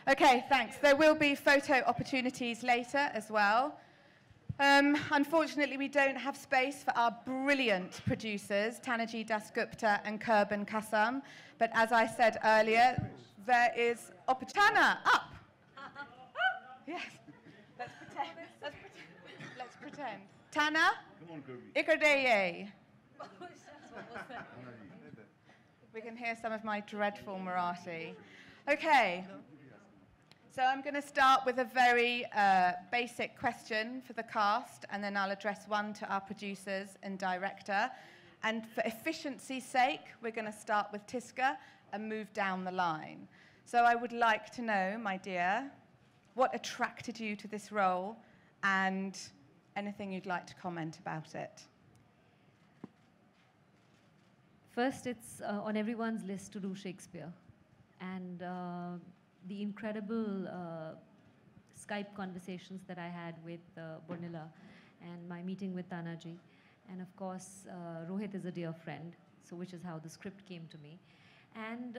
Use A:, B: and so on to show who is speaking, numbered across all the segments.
A: Okay, thanks. There will be photo opportunities later as well. Unfortunately, we don't have space for our brilliant producers, Tanaji Dasgupta and Kurban Kasam. But as I said earlier, there is Tana, up! Yes, let's pretend. Let's pretend. Tana?
B: Come on, Kirby.
A: Ikardeye. We can hear some of my dreadful Marathi. Okay. So I'm going to start with a very basic question for the cast, and then I'll address one to our producers and director. And for efficiency's sake, we're going to start with Tiska and move down the line. So I would like to know, my dear, what attracted you to this role, and anything you'd like to comment about it.
C: First, it's on everyone's list to do Shakespeare. And the incredible Skype conversations that I had with Burnilla and my meeting with Tanaji. And of course, Rohit is a dear friend, so which is how the script came to me. And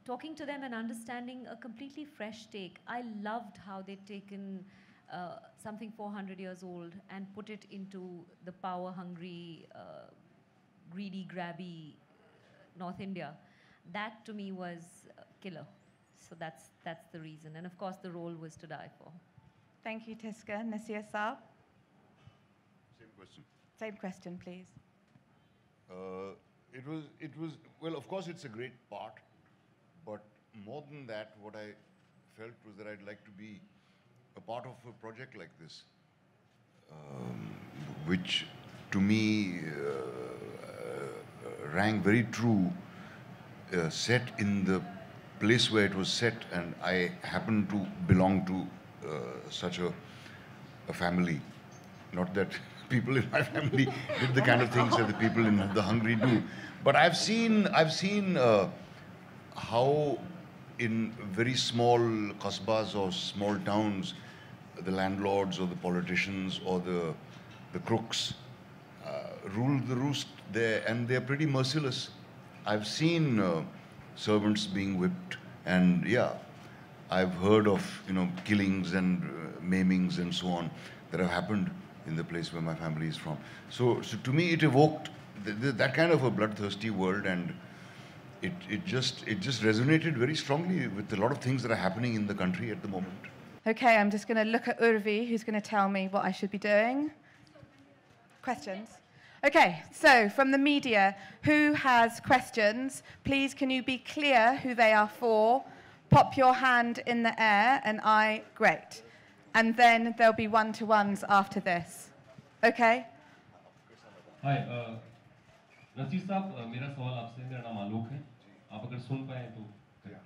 C: talking to them and understanding a completely fresh take. I loved how they'd taken something 400 years old and put it into the power-hungry, greedy, grabby North India. That to me was killer. So that's the reason. And of course, the role was to die for.
A: Thank you, Tiska. Nasir Saab?
B: Same question.
A: Same question, please.
B: It was, well, of course, it's a great part, but more than that, what I felt was that I'd like to be a part of a project like this, which to me rang very true, set in the place where it was set, and I happen to belong to such a family. Not that people in my family did the kind of things that the people in The Hungry do, but I've seen how in very small qasbas or small towns, the landlords or the politicians or the crooks rule the roost there, and they're pretty merciless. I've seen servants being whipped, and yeah, I've heard of killings and maimings and so on that have happened in the place where my family is from. So to me, it evoked that kind of a bloodthirsty world, and it just resonated very strongly with a lot of things that are happening in the country at the moment.
A: Okay, I'm just going to look at Urvi, who's going to tell me what I should be doing. Questions? Okay, so from the media, who has questions? Please, can you be clear who they are for? Pop your hand in the air, and great. And then there'll be one-to-ones after this. Okay?
D: Hi, Nasir साहब, मेरा सवाल आपसे, मेरा नाम आलोक है. आप अगर सुन पाए तो करें.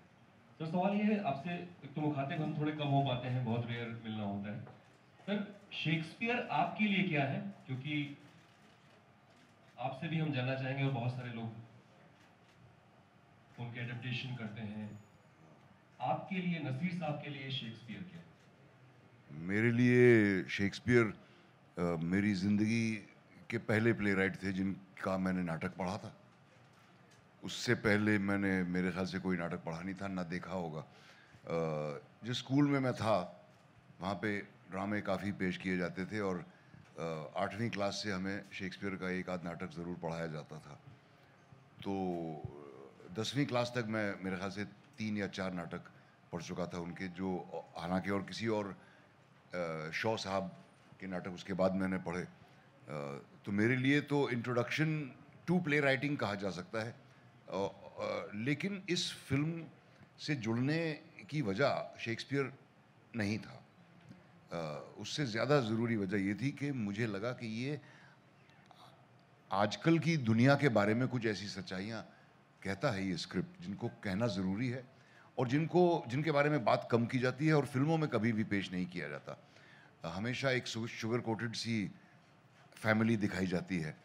D: तो सवाल ये है आपसे, एक तो मुखातिब हम थोड़े कम हो पाते हैं, बहुत रेयर मिलना होता है. सर, शेक्सपियर आपके लिए क्या है? क्योंकि आपसे भी हम जानना चाहेंगे, और बहुत सारे लोग उनके एडेप्टेशन करते हैं. आपके लिए, नसीर साहब के लिए शेक्सपियर क्या है?
B: मेरे लिए शेक्सपियर मेरी ज़िंदगी के पहले प्लेराइट थे जिनका मैंने नाटक पढ़ा था. उससे पहले मैंने, मेरे ख्याल से कोई नाटक पढ़ा नहीं था, ना देखा होगा. जिस स्कूल में मैं था वहाँ पे ड्रामे काफ़ी पेश किए जाते थे, और 8वीं क्लास से हमें शेक्सपियर का एक आध नाटक ज़रूर पढ़ाया जाता था. तो 10वीं क्लास तक मैं, मेरे ख्याल से 3 या 4 नाटक पढ़ चुका था उनके, जो हालांकि और किसी और शॉ साहब के नाटक उसके बाद मैंने पढ़े. तो मेरे लिए तो इंट्रोडक्शन टू प्ले राइटिंग कहा जा सकता है. लेकिन इस फिल्म से जुड़ने की वजह शेक्सपियर नहीं था. उससे ज़्यादा ज़रूरी वजह ये थी कि मुझे लगा कि ये आजकल की दुनिया के बारे में कुछ ऐसी सच्चाइयाँ कहता है ये स्क्रिप्ट, जिनको कहना ज़रूरी है, और जिनके बारे में बात कम की जाती है और फिल्मों में कभी भी पेश नहीं किया जाता. हमेशा एक शुगर कोटेड सी फैमिली दिखाई जाती है.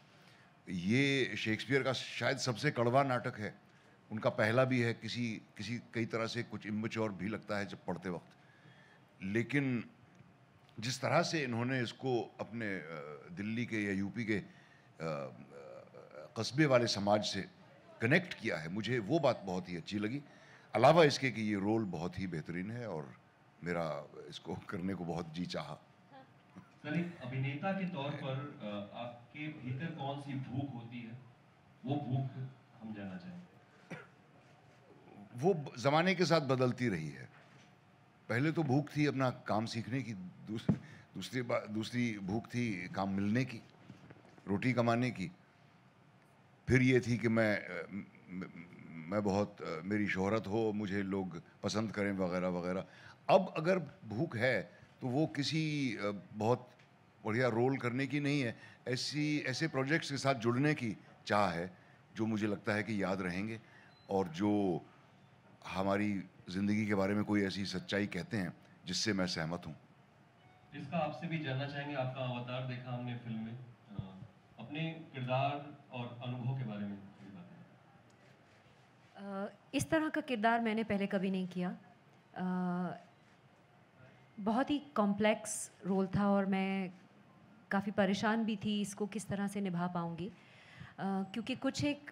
B: ये शेक्सपियर का शायद सबसे कड़वा नाटक है. उनका पहला भी है, कई तरह से कुछ इम्मैच्योर भी लगता है जब पढ़ते वक्त. लेकिन जिस तरह से इन्होंने इसको अपने दिल्ली के या यूपी के कस्बे वाले समाज से कनेक्ट किया है, मुझे वो बात बहुत ही अच्छी लगी. अलावा इसके कि ये रोल बहुत ही बेहतरीन है और मेरा इसको करने को बहुत जी चाहा।
D: सर, एक अभिनेता के तौर पर आपके भीतर कौन सी भूख होती है, वो भूख हम जानना चाहेंगे।
B: वो ज़माने के साथ बदलती रही है। पहले तो भूख थी अपना काम सीखने की, दूसरी भूख थी काम मिलने की, रोटी कमाने की। फिर ये थी कि मैं बहुत मेरी शोहरत हो, मुझे लोग पसंद करें वगैरह वगैरह। अब अगर भूख है तो वो किसी बहुत बढ़िया रोल करने की नहीं है, ऐसे प्रोजेक्ट्स के साथ जुड़ने की चाह है जो मुझे लगता है कि याद रहेंगे और जो हमारी ज़िंदगी के बारे में कोई ऐसी सच्चाई कहते हैं जिससे मैं सहमत हूँ।
D: इसका आपसे भी जानना चाहेंगे, आपका अवतार देखा हमने फिल्म में, अपने किरदार और अनुभव के बारे में थोड़ी बात है।
C: इस तरह का किरदार मैंने पहले कभी नहीं किया। बहुत ही कॉम्प्लेक्स रोल था और मैं काफ़ी परेशान भी थी इसको किस तरह से निभा पाऊँगी, क्योंकि कुछ एक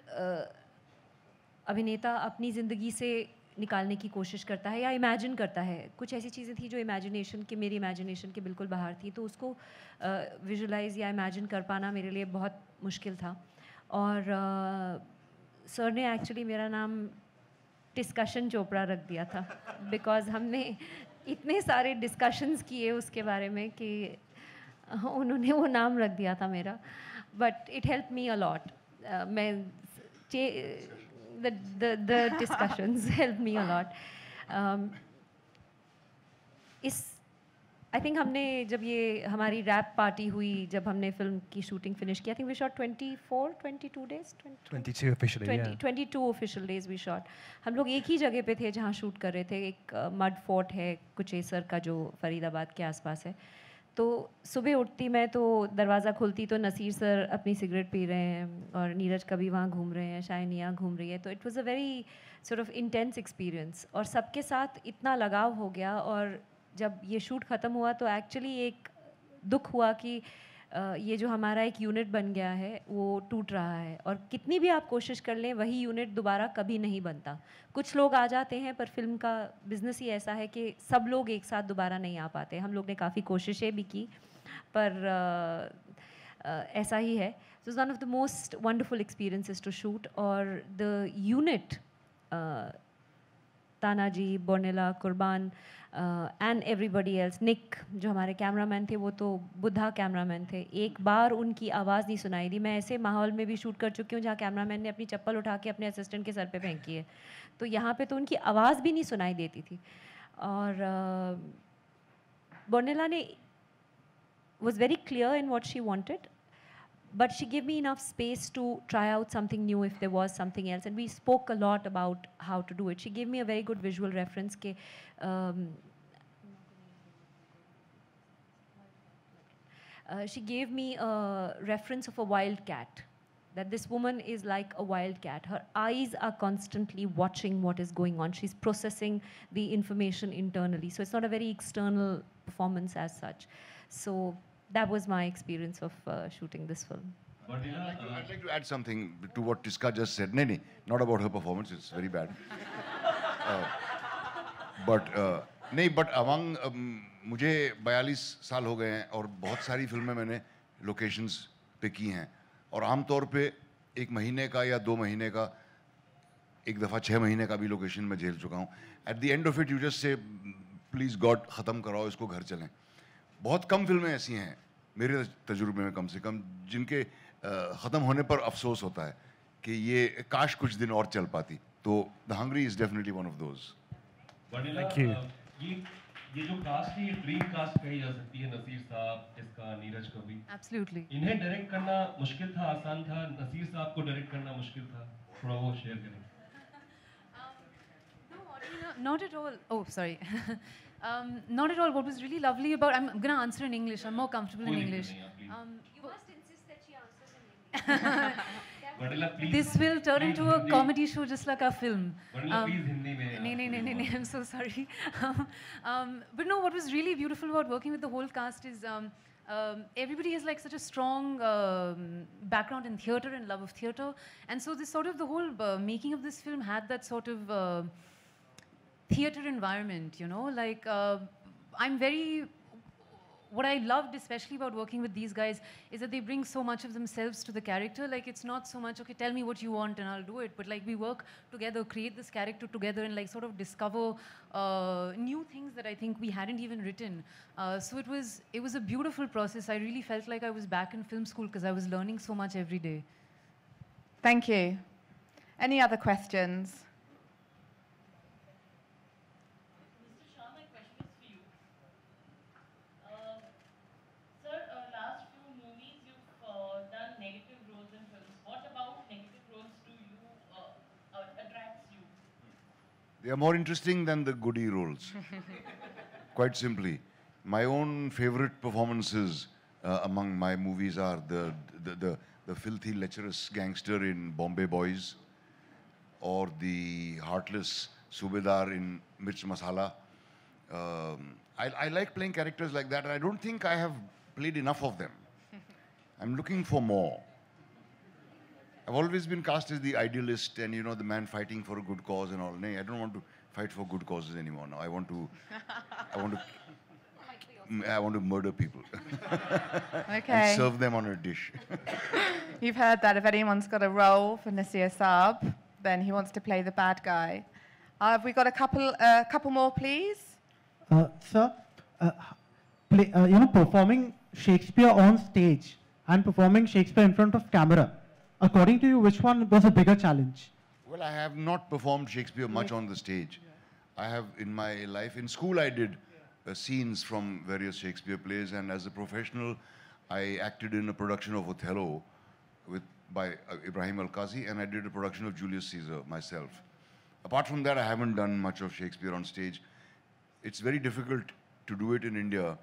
C: अभिनेता अपनी ज़िंदगी से निकालने की कोशिश करता है या इमेजिन करता है। कुछ ऐसी चीज़ें थी जो मेरी इमेजिनेशन के बिल्कुल बाहर थी, तो उसको विजुलाइज़ या इमेजिन कर पाना मेरे लिए बहुत मुश्किल था। और सर ने एक्चुअली मेरा नाम डिस्कशन चोपड़ा रख दिया था, बिकॉज़ हमने इतने सारे डिस्कशंस किए उसके बारे में कि उन्होंने वो नाम रख दिया था मेरा। But it help me a lot. The discussions helped me a lot. I think हमने जब ये हमारी रैप पार्टी हुई, जब हमने फिल्म की शूटिंग फिनिश की, I think we shot 22 days.
E: 22 officially,
C: 22 official days we shot. हम लोग एक ही जगह पे थे जहाँ शूट कर रहे थे। एक मड फोर्ट है कुचेसर का जो फरीदाबाद के आसपास है। तो सुबह उठती मैं तो दरवाज़ा खुलती तो नसीर सर अपनी सिगरेट पी रहे हैं और नीरज कभी वहाँ घूम रहे हैं, शाइनिया घूम रही है। तो it was a very sort of intense experience और सबके साथ इतना लगाव हो गया। और जब ये शूट ख़त्म हुआ तो एक्चुअली एक दुख हुआ कि ये जो हमारा एक यूनिट बन गया है वो टूट रहा है और कितनी भी आप कोशिश कर लें वही यूनिट दोबारा कभी नहीं बनता। कुछ लोग आ जाते हैं पर फिल्म का बिज़नेस ही ऐसा है कि सब लोग एक साथ दोबारा नहीं आ पाते। हम लोग ने काफ़ी कोशिशें भी की पर ऐसा ही है। So it's one of the most wonderful experiences to shoot. और the unit Tanaji, Bornila, Kurban and everybody else, निक जो हमारे कैमरामैन थे वो तो बुद्धा कैमरामैन थे, एक बार उनकी आवाज़ नहीं सुनाई दी। मैं ऐसे माहौल में भी शूट कर चुकी हूँ जहाँ कैमरामैन ने अपनी चप्पल उठा के अपने असिस्टेंट के सर पे फेंकी है, तो यहाँ पे तो उनकी आवाज़ भी नहीं सुनाई देती थी। और बोर्निला ने was very clear in what she wanted, but she gave me enough space to try out something new if there was something else, and we spoke a lot about how to do it. She gave me a very good visual reference ke she gave me a reference of a wild cat, that this woman is like a wild cat. Her eyes are constantly watching what is going on. She's processing the information internally, so it's not a very external performance as such. So that was my experience of shooting this film.
B: I'd like to add something to what Tiska just said. No, not about her performance. It's very bad. But among मुझे 42 साल हो गए हैं और बहुत सारी फिल्में मैंने लोकेशंस पे की हैं और आमतौर पे 1 महीने का या 2 महीने का, एक दफ़ा 6 महीने का भी लोकेशन में झेल चुका हूँ। At the end of it you just say please God ख़त्म कराओ इसको, घर चलें। बहुत कम फिल्में ऐसी हैं मेरे तजुर्बे में कम से कम जिनके ख़त्म होने पर अफसोस होता है कि ये काश कुछ दिन और चल पाती। तो the hungry is definitely one of those.
D: ये जो कास्ट है ये ड्रीम कास्ट कही जा सकती है, नसीर साहब, इसका, नीरज का भी।
A: Absolutely.
D: इन्हें डायरेक्ट करना मुश्किल था, आसान था? नसीर साहब को डायरेक्ट करना मुश्किल था? थोड़ा वो शेयर करें।
F: No, not at all. Oh, sorry. Not at all. What was really lovely about, I'm going to answer in English. I'm more comfortable in English.
C: You must insist that she answers in English.
F: This will turn into a comedy show just like our film.
D: please Hindi mein.
F: No, I'm so sorry. But no, what was really beautiful about working with the whole cast is everybody has like such a strong background in theatre and love of theatre, and so this sort of the whole making of this film had that sort of theatre environment, you know, like I'm very, what I loved especially about working with these guys is that they bring so much of themselves to the character. Like it's not so much, okay, tell me what you want and I'll do it, but like we work together, create this character together and like sort of discover new things that I think we hadn't even written. So it was a beautiful process. I really felt like I was back in film school because I was learning so much every day.
A: Thank you. Any other questions?
E: Mr. Shah, my question is for you. Sir, last few movies you've done negative roles in films. What about negative roles do you attracts you?
B: They are more interesting than the goody roles. Quite simply, my own favorite performances among my movies are the filthy, lecherous gangster in Bombay Boys, or the heartless Subedar in Mirch Masala. I like playing characters like that, and I don't think I have played enough of them. I'm looking for more. I've always been cast as the idealist and, you know, the man fighting for a good cause and all. No, I don't want to fight for good causes anymore now. I want to murder people.
A: Okay.
B: And serve them on a dish.
A: You've heard that if anyone's got a role for Nasir Saab, then he wants to play the bad guy. Have we got a couple more, please?
G: Sir, performing Shakespeare on stage and performing Shakespeare in front of camera, according to you, which one was a bigger challenge?
B: Well, I have not performed Shakespeare much on the stage. I have, in my life, in school I did scenes from various Shakespeare plays, and as a professional, I acted in a production of Othello by Ibrahim Al-Qazi, and I did a production of Julius Caesar myself. Apart from that, I haven't done much of Shakespeare on stage. It's very difficult to do it in India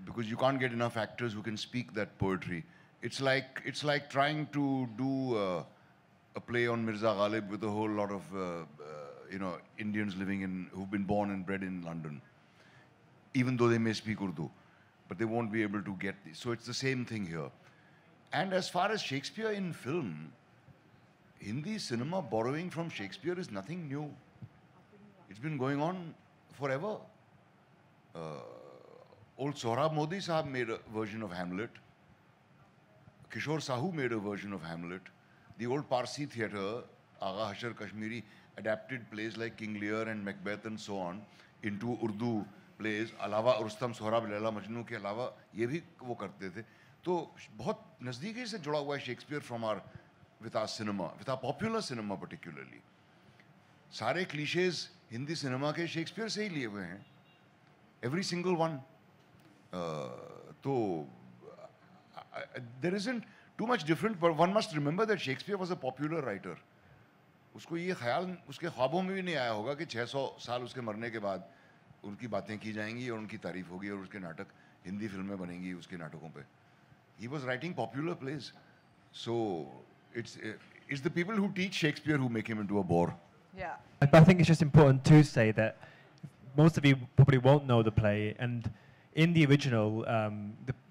B: because you can't get enough actors who can speak that poetry. It's like trying to do a play on Mirza Ghalib with a whole lot of Indians who've been born and bred in London, even though they may speak Urdu, but they won't be able to get this. So it's the same thing here. And as far as Shakespeare in film, Hindi cinema borrowing from Shakespeare is nothing new. It's been going on forever. Old Sohrab Modi Sahab made a version of Hamlet. Kishore Sahu made a version of Hamlet. The old Parsi theatre, Agha Hashar Kashmiri, adapted plays like King Lear and Macbeth and so on into Urdu plays. Alawa Rustam, Sohrab, Laila Majnu के अलावा ये भी वो करते थे. तो बहुत नज़दीकी से जुड़ा हुआ है Shakespeare from with our cinema, with our popular cinema particularly. सारे cliches हिंदी सिनेमा के Shakespeare से ही लिए हुए हैं. Every single one. तो there isn't too much different, but one must remember that Shakespeare was a popular writer. उसको ये ख्याल उसके ख्वाबों में भी नहीं आया होगा कि 600 साल उसके मरने के बाद उनकी बातें की जाएंगी और उनकी तारीफ होगी और उसके नाटक हिंदी फिल्में बनेंगी उसके नाटकों पे. He was writing popular plays, so it's the people who teach Shakespeare who make him into a bore.
A: Yeah.
H: But I think it's just important to say that most of you probably won't know the play, and in the original,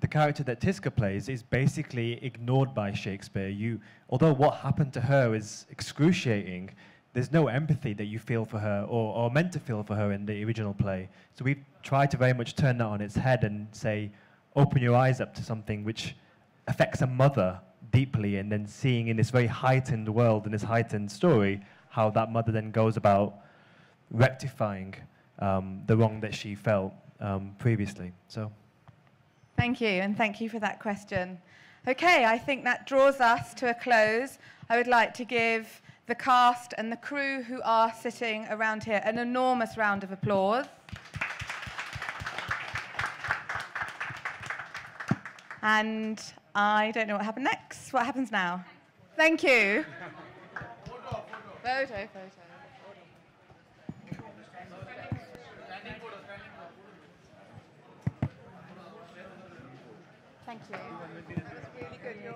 H: the character that Tiska plays is basically ignored by Shakespeare. Although what happened to her is excruciating, there's no empathy that you feel for her or meant to feel for her in the original play. So we've tried to very much turn that on its head and say, open your eyes up to something which affects a mother deeply, and then seeing in this very heightened world, in this heightened story, how that mother then goes about rectifying the wrong that she felt previously. So,
A: Thank you, and thank you for that question. Okay, I think that draws us to a close. I would like to give the cast and the crew who are sitting around here an enormous round of applause. And I don't know what happened next. What happens now? Thank you. Photo. Thank you. That was really good. You're